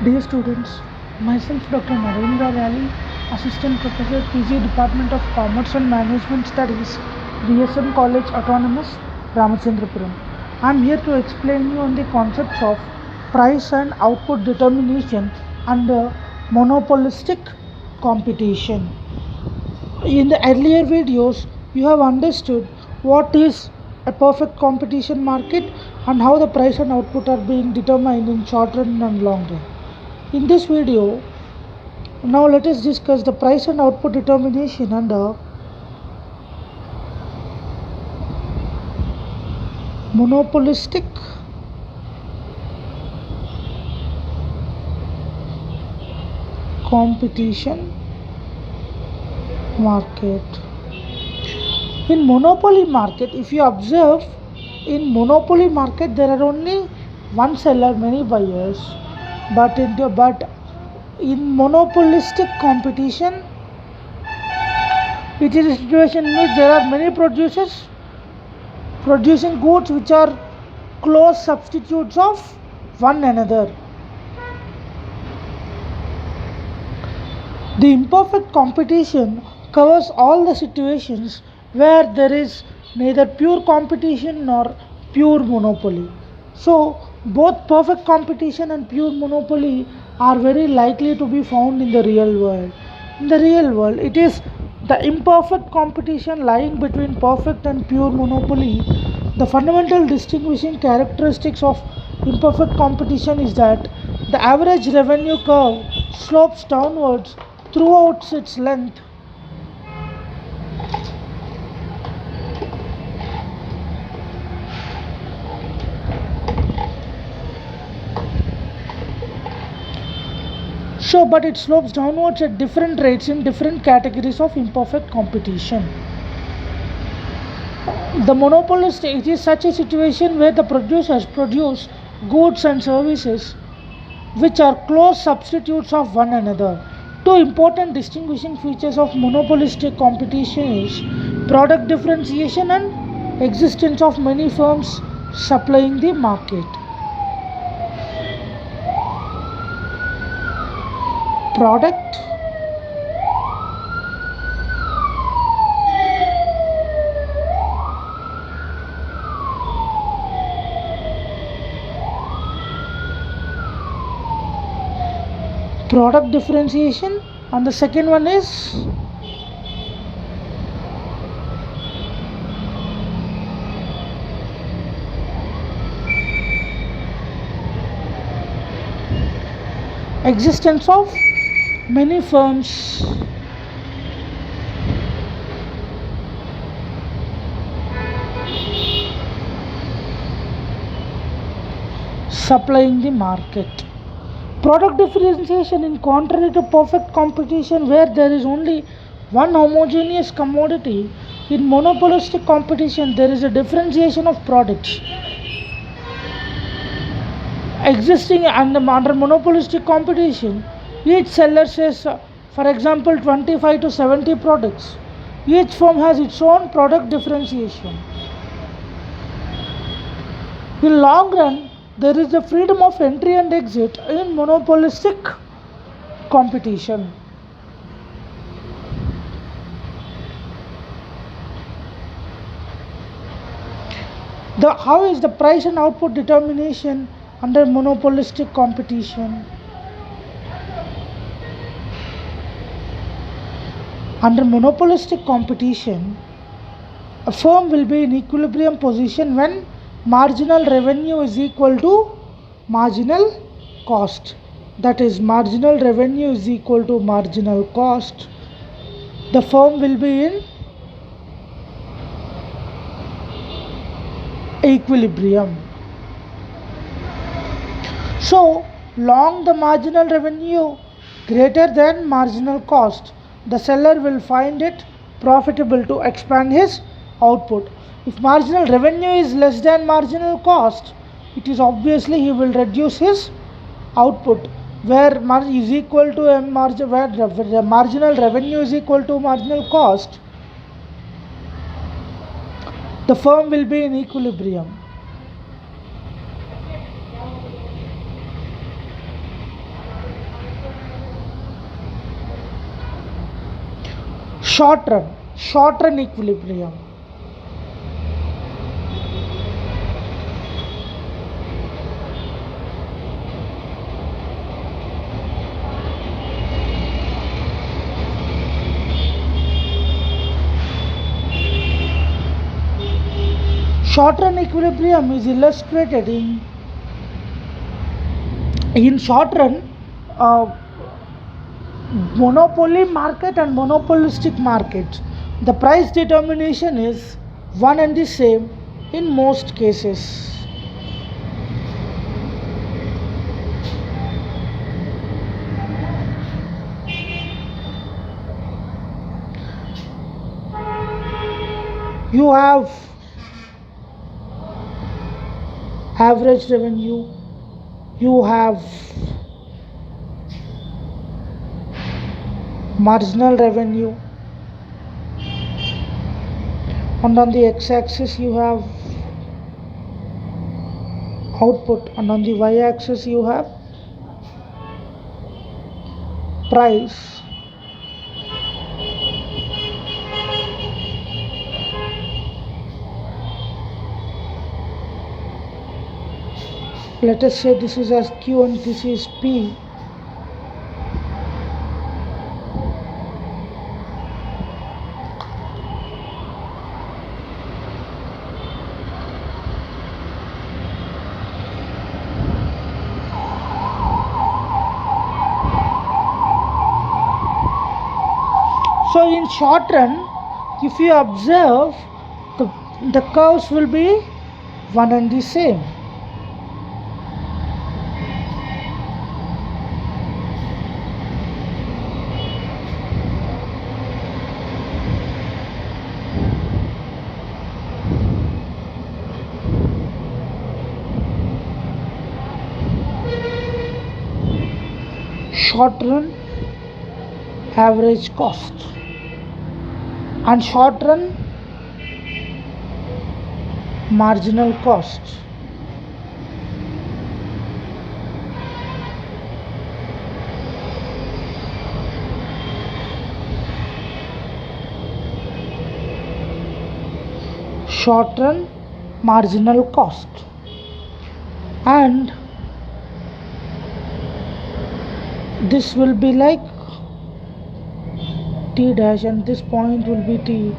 Dear students, myself Dr. Narendra Rally, Assistant Professor PG Department of Commerce and Management Studies, DSM College Autonomous, Ramachandrapuram. I am here to explain you on the concepts of price and output determination under monopolistic competition. In the earlier videos, you have understood what is a perfect competition market and how the price and output are being determined in short run and long run. In this video, now let us discuss the price and output determination under monopolistic competition market. In monopoly market, if you observe, in monopoly market there are only one seller, many buyers. But in monopolistic competition, it is a situation in which there are many producers producing goods which are close substitutes of one another. The imperfect competition covers all the situations where there is neither pure competition nor pure monopoly. So, both perfect competition and pure monopoly are very likely to be found in the real world. In the real world, it is the imperfect competition lying between perfect and pure monopoly. The fundamental distinguishing characteristics of imperfect competition is that the average revenue curve slopes downwards throughout its length. But it slopes downwards at different rates in different categories of imperfect competition. The monopolist, it is such a situation where the producers produce goods and services which are close substitutes of one another. Two important distinguishing features of monopolistic competition is product differentiation and existence of many firms supplying the market. Product differentiation, and the second one is existence of many firms supplying the market. Product differentiation, in contrary to perfect competition where there is only one homogeneous commodity, in monopolistic competition there is a differentiation of products existing. And under monopolistic competition, each seller says, for example, 25 to 70 products. Each firm has its own product differentiation. In long run, there is the freedom of entry and exit in monopolistic competition. How is the price and output determination under monopolistic competition? Under monopolistic competition, a firm will be in equilibrium position when marginal revenue is equal to marginal cost. That is, marginal revenue is equal to marginal cost. The firm will be in equilibrium. So, long the marginal revenue greater than marginal cost, the seller will find it profitable to expand his output. If marginal revenue is less than marginal cost, it is obviously he will reduce his output. Where is equal to where the marginal revenue is equal to marginal cost, the firm will be in equilibrium. Short run equilibrium. Short run equilibrium is illustrated in short run monopoly market and monopolistic markets. The price determination is one and the same in most cases. You have average revenue, you have marginal revenue, and on the x-axis you have output, and on the y-axis you have price. Let us say this is as Q and this is P. So in short run, if you observe, the curves will be one and the same. Short run average cost and short run marginal cost. Short run marginal cost, and this will be like T dash and this point will be T.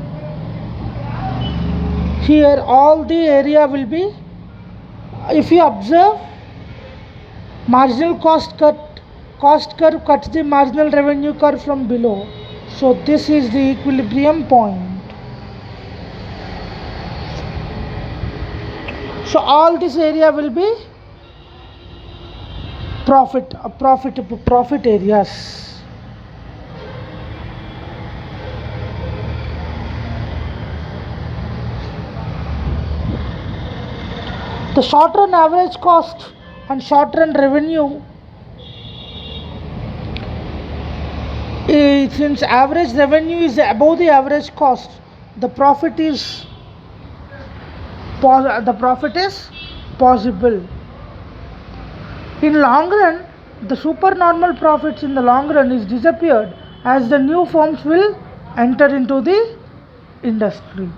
Here all the area will be, if you observe, marginal cost curve cuts the marginal revenue curve from below. So this is the equilibrium point. So all this area will be profit areas. The short run average cost and short run revenue, since average revenue is above the average cost, the profit is possible. In long run, the supernormal profits in the long run is disappeared as the new firms will enter into the industry.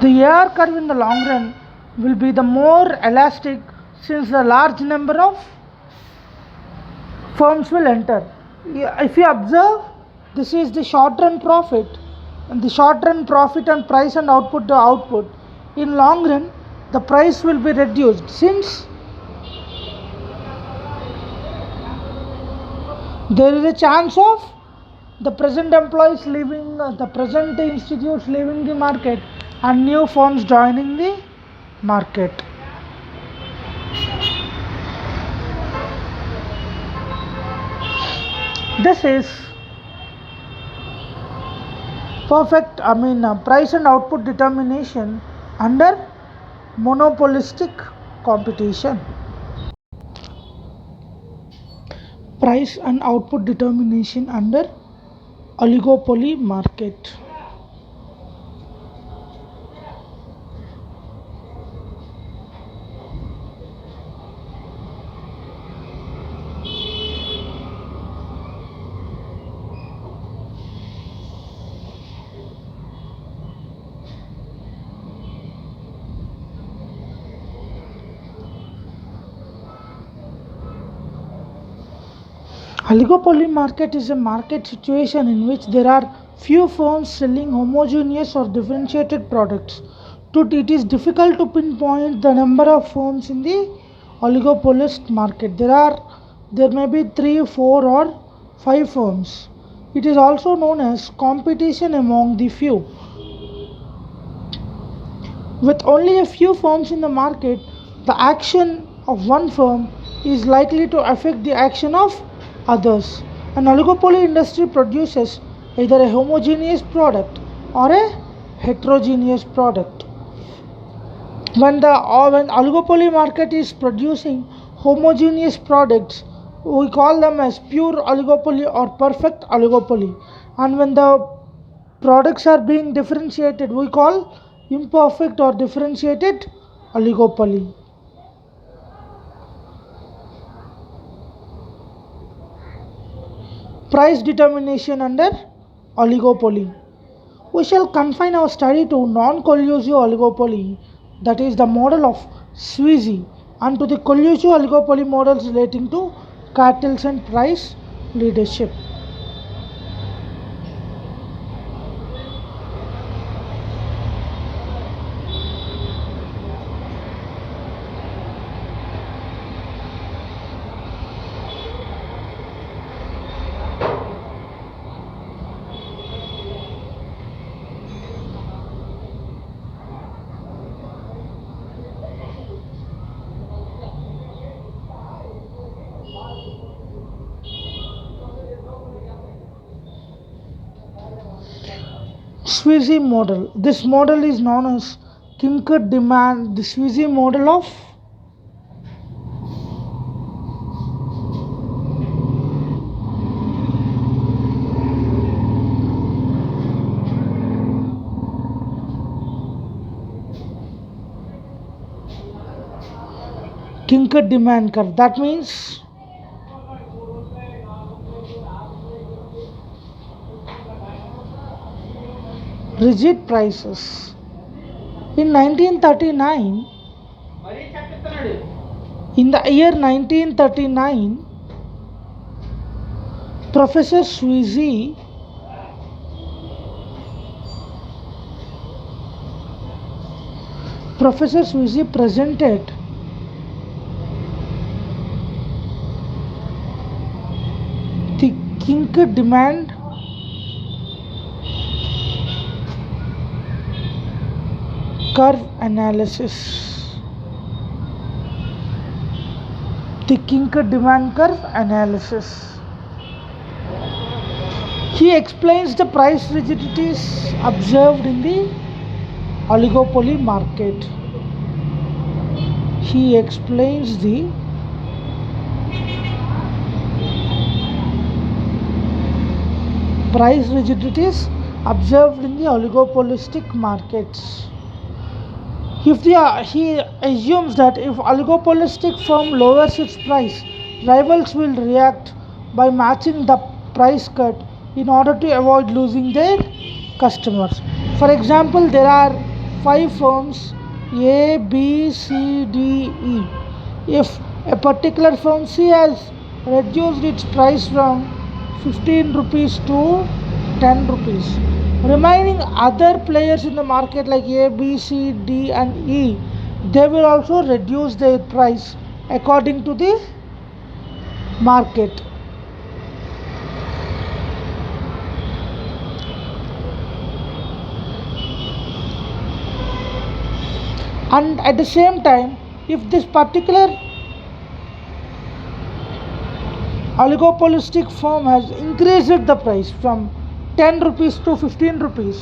The AR curve in the long run will be the more elastic since the large number of firms will enter. If you observe, this is the short run profit, and the short run profit and price and output to output. In long run, the price will be reduced since there is a chance of the present employees leaving, the present institutes leaving the market and new firms joining the market. This is Price and output determination under monopolistic competition. Price and output determination under oligopoly market. Oligopoly market is a market situation in which there are few firms selling homogeneous or differentiated products. It is difficult to pinpoint the number of firms in the oligopolist market. There may be 3, 4 or 5 firms. It is also known as competition among the few. With only a few firms in the market, the action of one firm is likely to affect the action of others. An oligopoly industry produces either a homogeneous product or a heterogeneous product. When oligopoly market is producing homogeneous products, we call them as pure oligopoly or perfect oligopoly. And when the products are being differentiated, we call imperfect or differentiated oligopoly. Price determination under oligopoly. We shall confine our study to non-collusive oligopoly, that is the model of Sweezy, and to the collusive oligopoly models relating to cartels and price leadership. Sweezy model. This model is known as Kinker demand. The Sweezy model of Kinker demand curve. That means rigid prices. In 1939, in the year 1939, Professor Sweezy presented the Kinker demand curve analysis. The Kinker demand curve analysis. He explains the price rigidities observed in the oligopoly market. He explains the price rigidities observed in the oligopolistic markets. He assumes that if oligopolistic firm lowers its price, rivals will react by matching the price cut in order to avoid losing their customers. For example, there are 5 firms A, B, C, D, E. If a particular firm C has reduced its price from 15 rupees to 10 rupees, remaining other players in the market like A, B, C, D and E, they will also reduce their price according to the market. And at the same time, if this particular oligopolistic firm has increased the price from 10 rupees to 15 rupees,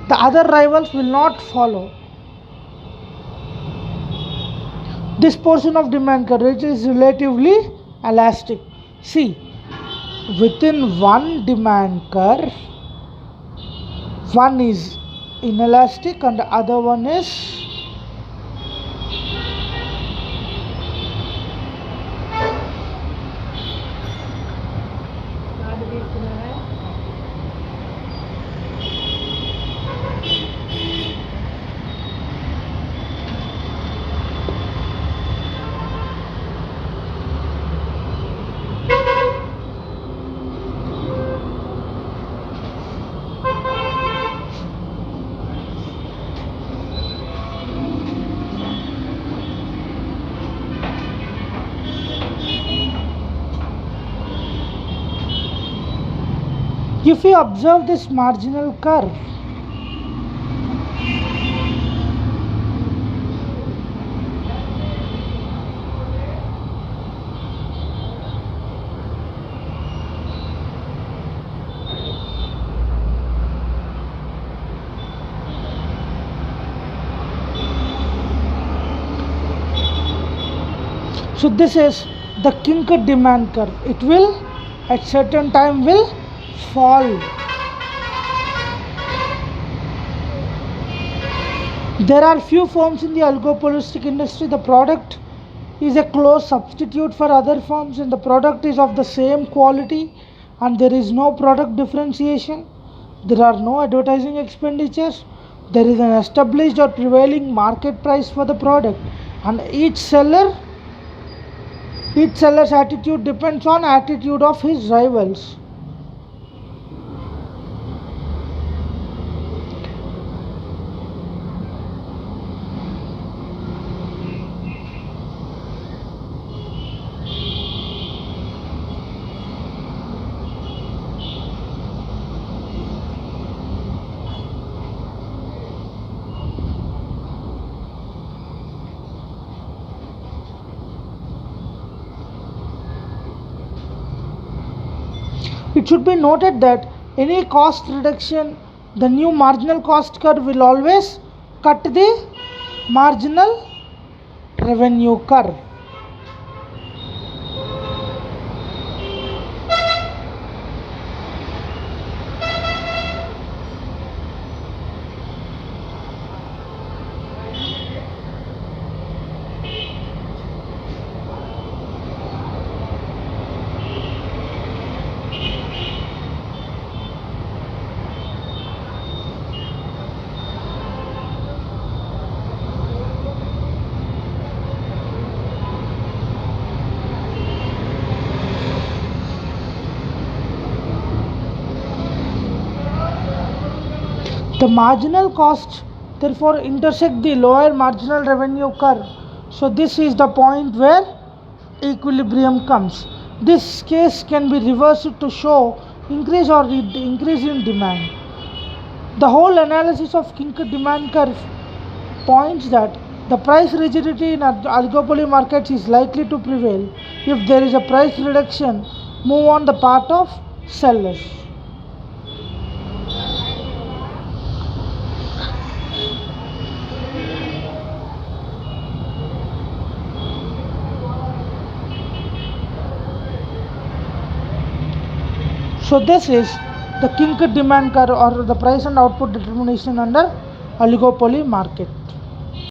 the other rivals will not follow. This portion of demand curve is relatively elastic. See, within one demand curve, one is inelastic and the other one is if you observe this marginal curve, so this is the kink demand curve. It will at certain time will fall. There are few firms in the oligopolistic industry. The product is a close substitute for other firms and the product is of the same quality and there is no product differentiation. There are no advertising expenditures. There is an established or prevailing market price for the product and each seller's attitude depends on attitude of his rivals. It should be noted that any cost reduction, the new marginal cost curve will always cut the marginal revenue curve. The marginal costs therefore intersect the lower marginal revenue curve. So this is the point where equilibrium comes. This case can be reversed to show increase or increase in demand. The whole analysis of kink demand curve points that the price rigidity in oligopoly markets is likely to prevail if there is a price reduction move on the part of sellers. So this is the kink demand curve or the price and output determination under oligopoly market.